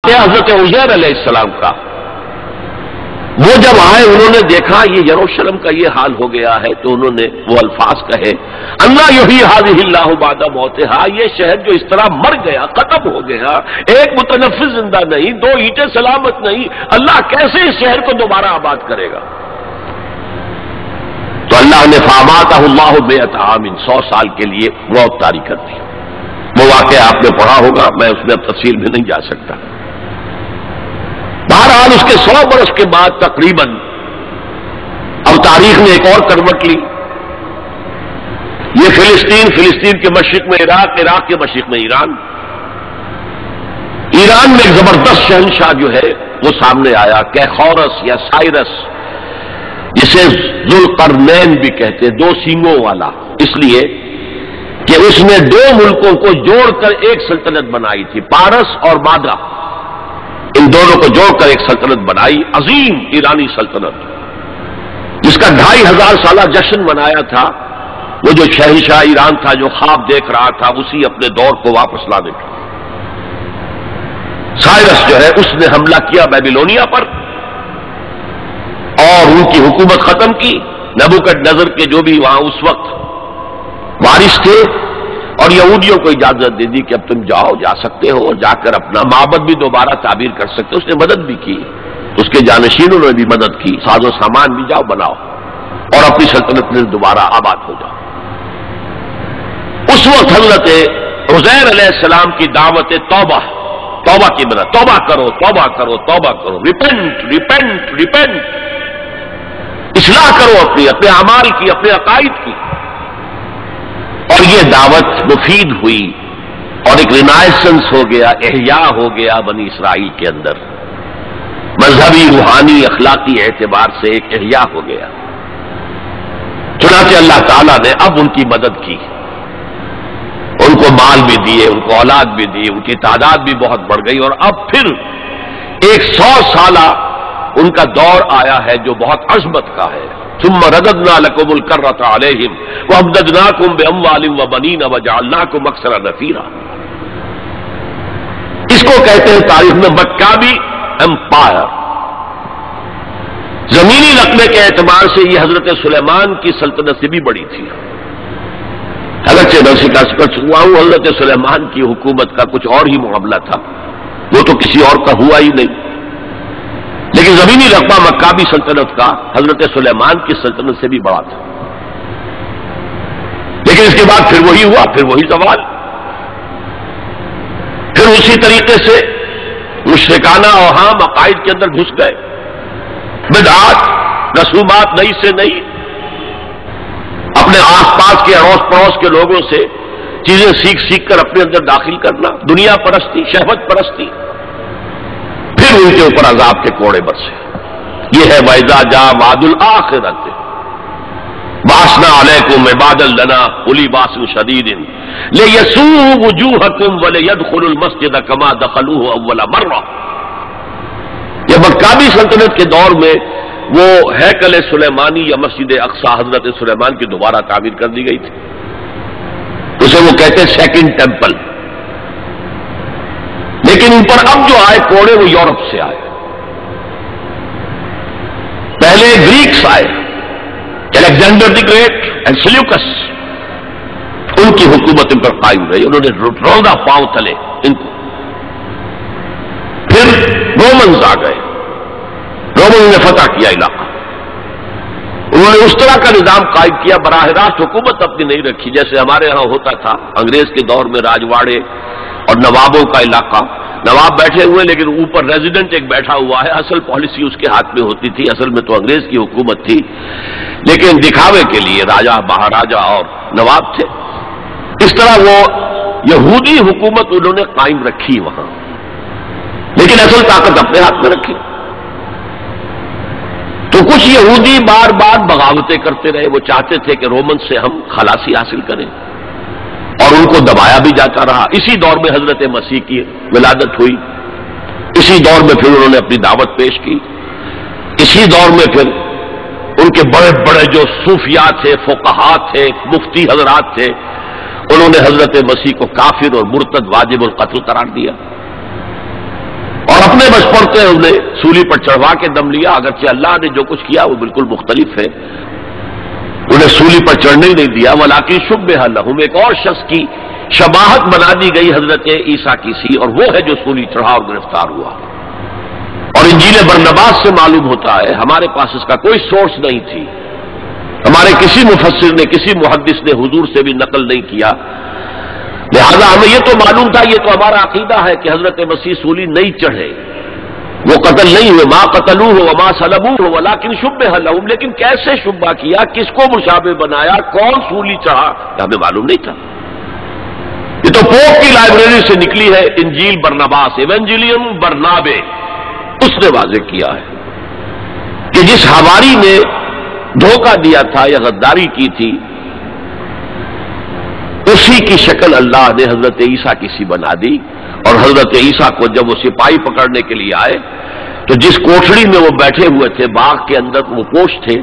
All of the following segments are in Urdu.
حضرت عزیر علیہ السلام کا وہ جب آئے انہوں نے دیکھا یہ یروشلم کا یہ حال ہو گیا ہے تو انہوں نے وہ الفاظ کہے انا یحیی ھذہ اللہ بعد موتھا، یہ شہر جو اس طرح مر گیا ختم ہو گیا، ایک متنفس زندہ نہیں، دو اینٹیں سلامت نہیں، اللہ کیسے اس شہر کو دوبارہ آباد کرے گا؟ تو اللہ نے فاماتہ اللہ 100 عام، 100 سال کے لیے موت طاری کر دی۔ وہ واقعہ آپ نے پڑھا ہوگا، میں اس میں اب تفصیل میں نہیں جا سکتا۔ بہرحال اس کے 100 برس کے بعد تقریباً اب تاریخ نے ایک اور کروٹ لی۔ یہ فلسطین کے مشرق میں عراق، عراق کے مشرق میں ایران میں ایک زبردست شہنشاہ جو ہے وہ سامنے آیا، کیخورس یا سائرس، جسے ذوالقرنین بھی کہتے، 2 سینگوں والا، اس لیے کہ اس نے 2 ملکوں کو جوڑ کر ایک سلطنت بنائی تھی، پارس اور مادہ، ان دونوں کو جوڑ کر ایک سلطنت بنائی، عظیم ایرانی سلطنت، جس کا 2500 سالہ جشن منایا تھا وہ جو شہنشاہ ایران تھا جو خواب دیکھ رہا تھا اسی اپنے دور کو واپس لانے کا۔ سائرس جو ہے اس نے حملہ کیا بیبیلونیا پر اور ان کی حکومت ختم کی۔ نبوکدنضر کے جو بھی وہاں اس وقت وارث تھے اور یہودیوں کو اجازت دے دی کہ اب تم جا سکتے ہو اور جا کر اپنا معبد بھی دوبارہ تعمیر کر سکتے ہو۔ اس نے مدد بھی کی، اس کے جانشینوں نے بھی مدد کی، ساز و سامان بھی جاؤ بناؤ اور اپنی سلطنت میں دوبارہ آباد ہو جاؤ۔ اس وقت حضرت عزیر علیہ السلام کی دعوت توبہ کی مدد، توبہ کرو توبہ کرو توبہ کرو، ریپینٹ ریپینٹ ریپینٹ، اصلاح کرو اپنے اعمال کی، اپنے عقائد کی۔ اور یہ دعوت مفید ہوئی اور ایک رینائسنس ہو گیا، احیاء ہو گیا بنی اسرائیل کے اندر، مذہبی روحانی اخلاقی اعتبار سے ایک احیاء ہو گیا۔ چنانچہ اللہ تعالیٰ نے اب ان کی مدد کی، ان کو مال بھی دیے، ان کو اولاد بھی دی، ان کی تعداد بھی بہت بڑھ گئی، اور اب پھر ایک 100 سالہ ان کا دور آیا ہے جو بہت عظمت کا ہے۔ ثم رددنا لكم الكرة عليهم وامددناكم باموال وبنين وجعلناكم اكثر نفيرا۔ اس کو کہتے ہیں تاریخ میں مکابی امپائر۔ زمینی رقبے کے اعتبار سے یہ حضرت سلیمان کی سلطنت سے بھی بڑی تھی۔ اگرچہ میں کا ذکر ہوا ہوں، حضرت سلیمان کی حکومت کا کچھ اور ہی معاملہ تھا، وہ تو کسی اور کا ہوا ہی نہیں، لیکن زمینی رقبہ مکابی سلطنت کا حضرت سلیمان کی سلطنت سے بھی بڑا تھا۔ لیکن اس کے بعد پھر وہی ہوا، پھر وہی زوال، پھر اسی طریقے سے مشرکانہ اوہام عقائد کے اندر گھس گئے، بدعات رسومات نئی سے نئی، اپنے آس پاس کے اڑوس پڑوس کے لوگوں سے چیزیں سیکھ کر اپنے اندر داخل کرنا، دنیا پرستی، شہوت پرستی، پھر ان کے اوپر عذاب کے کوڑے برسے۔ یہ ہے وَإِذَا جَاءَ وَعْدُ الْآخِرَةِ بَعَثْنَا عَلَيْكُمْ عِبَادًا لَنَا أُولِي بَأْسٍ شَدِيدٍ لِيَسُوءُوا وُجُوهَكُمْ وَلِيَدْخُلُوا الْمَسْجِدَ كَمَا دَخَلُوهُ أَوَّلَ مَرَّةٍ۔ یہ مکابی سلطنت کے دور میں وہ ہیکل سلیمانی یا مسجد اقصی حضرت سلیمان کی دوبارہ تعمیر کر دی گئی تھی، اسے وہ کہتے ہیں سیکنڈ ٹیمپل۔ لیکن ان پر اب جو آئے کوڑے وہ یورپ سے آئے، پہلے گریکس آئے، Alexander the great and Seleucus, ان کی حکومت ان پر قائم رہی، انہوں نے روندا پاؤں تلے ان کو۔ پھر رومنز آ گئے، رومنز نے فتح کیا علاقہ، انہوں نے اس طرح کا نظام قائم کیا، براہ راست حکومت اپنی نہیں رکھی جیسے ہمارے ہاں ہوتا تھا انگریز کے دور میں، راجواڑے اور نوابوں کا علاقہ، نواب بیٹھے ہوئے لیکن اوپر ریزیڈنٹ ایک بیٹھا ہوا ہے، اصل پالیسی اس کے ہاتھ میں ہوتی تھی، اصل میں تو انگریز کی حکومت تھی، لیکن دکھاوے کے لیے راجا مہاراجا اور نواب تھے۔ اس طرح وہ یہودی حکومت انہوں نے قائم رکھی وہاں، لیکن اصل طاقت اپنے ہاتھ میں رکھی۔ تو کچھ یہودی بار بار بغاوتیں کرتے رہے، وہ چاہتے تھے کہ رومن سے ہم خلاصی حاصل کریں، اور ان کو دبایا بھی جاتا رہا۔ اسی دور میں حضرت مسیح کی ولادت ہوئی، اسی دور میں پھر انہوں نے اپنی دعوت پیش کی، اسی دور میں پھر ان کے بڑے بڑے جو صوفیاء تھے، فقہاء تھے، مفتی حضرات تھے، انہوں نے حضرت مسیح کو کافر اور مرتد واجب القتل قرار دیا، اور حضرت نے انہیں سولی پر چڑھوا کے دم لیا، اگرچہ اللہ نے جو کچھ کیا وہ بالکل مختلف ہے، انہیں سولی پر چڑھنے ہی نہیں دیا، ولیکن شبہ لہم، ایک اور شخص کی شباہت بنا دی گئی حضرت عیسیٰ کی سی، اور وہ ہے جو سولی چڑھا اور گرفتار ہوا۔ اور انجیل برنباس سے معلوم ہوتا ہے، ہمارے پاس اس کا کوئی سورس نہیں تھی، ہمارے کسی مفسر نے کسی محدث نے حضور سے بھی نقل نہیں کیا، لہذا ہمیں یہ تو معلوم تھا، یہ تو ہمارا عقیدہ ہے کہ حضرت مسیح سولی نہیں چڑھے، وہ قتل نہیں ہوئے، ما قتلوہ وما صلبوہ ولکن شبہ لہم، لیکن کیسے شبہ کیا، کس کو مشابہ بنایا، کون سولی چڑھا، ہمیں معلوم نہیں تھا۔ یہ تو پوپ کی لائبریری سے نکلی ہے انجیل برنباس، ایونجیلیم برنابے، اس نے واضح کیا ہے کہ جس حواری نے دھوکہ دیا تھا یا غداری کی تھی، اسی کی شکل اللہ نے حضرت عیسیٰ کی سی بنا دی، اور حضرت عیسیٰ کو جب وہ سپاہی پکڑنے کے لیے آئے تو جس کوٹھڑی میں وہ بیٹھے ہوئے تھے، باغ کے اندر وہ پوش تھے،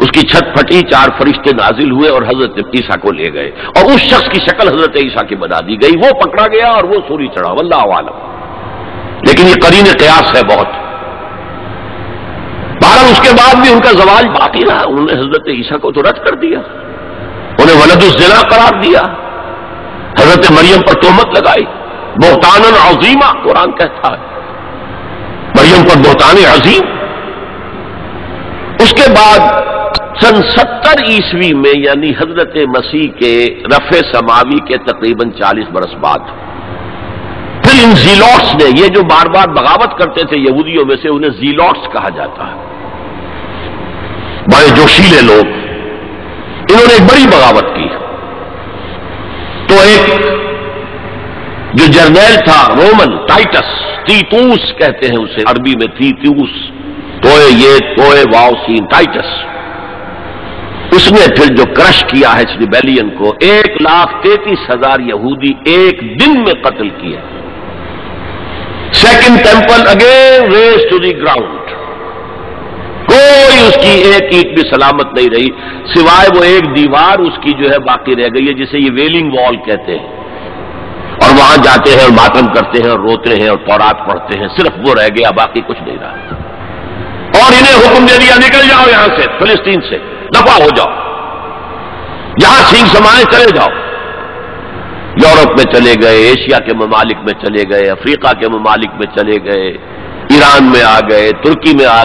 اس کی چھت پھٹی، 4 فرشتے نازل ہوئے اور حضرت عیسیٰ کو لے گئے، اور اس شخص کی شکل حضرت عیسیٰ کی بنا دی گئی، وہ پکڑا گیا اور وہ سولی چڑھا، واللہ عالم۔ لیکن یہ قرین قیاس ہے بہت۔ بہرحال اس کے بعد بھی ان کا زوال باقی رہا، انہوں نے حضرت عیسیٰ کو تو رد کر دیا، انہیں ولد الزنا قرار دیا، حضرت مریم پر تہمت لگائی، بہتانا عظیمہ قرآن کہتا ہے، مریم پر بہتان عظیم۔ اس کے بعد سن 70 عیسوی میں، یعنی حضرت مسیح کے رفع سماوی کے تقریباً 40 برس بعد، پھر ان زیلوٹس نے، یہ جو بار بار بغاوت کرتے تھے یہودیوں میں سے، انہیں زیلوٹس کہا جاتا ہے، بڑے جوشیلے لوگ، انہوں نے ایک بڑی بغاوت کی۔ تو ایک جو جرنیل تھا رومن، ٹائٹس، تیتوس کہتے ہیں اسے عربی میں، تیتوس، توئے واو سین، ٹائٹس، اس نے پھر جو کرش کیا ہے اس ریبیلین کو، 1,33,000 یہودی ایک دن میں قتل کیے۔ Second temple again raze to the ground, کوئی اس کی ایک اینٹ بھی سلامت نہیں رہی، سوائے وہ ایک دیوار اس کی جو ہے باقی رہ گئی ہے، جسے یہ ویلنگ وال کہتے ہیں، اور وہاں جاتے ہیں اور ماتم کرتے ہیں اور روتے ہیں اور تورات پڑھتے ہیں، صرف وہ رہ گیا، باقی کچھ نہیں رہا۔ اور انہیں حکم دے دیا نکل جاؤ یہاں سے، فلسطین سے دفع ہو جاؤ، جہاں سینگ سمائے چلے جاؤ۔ یورپ میں چلے گئے، ایشیا کے ممالک میں چلے گئے، افریقہ کے ممالک میں چلے گئے، ایران میں آ گئے، ترکی میں آ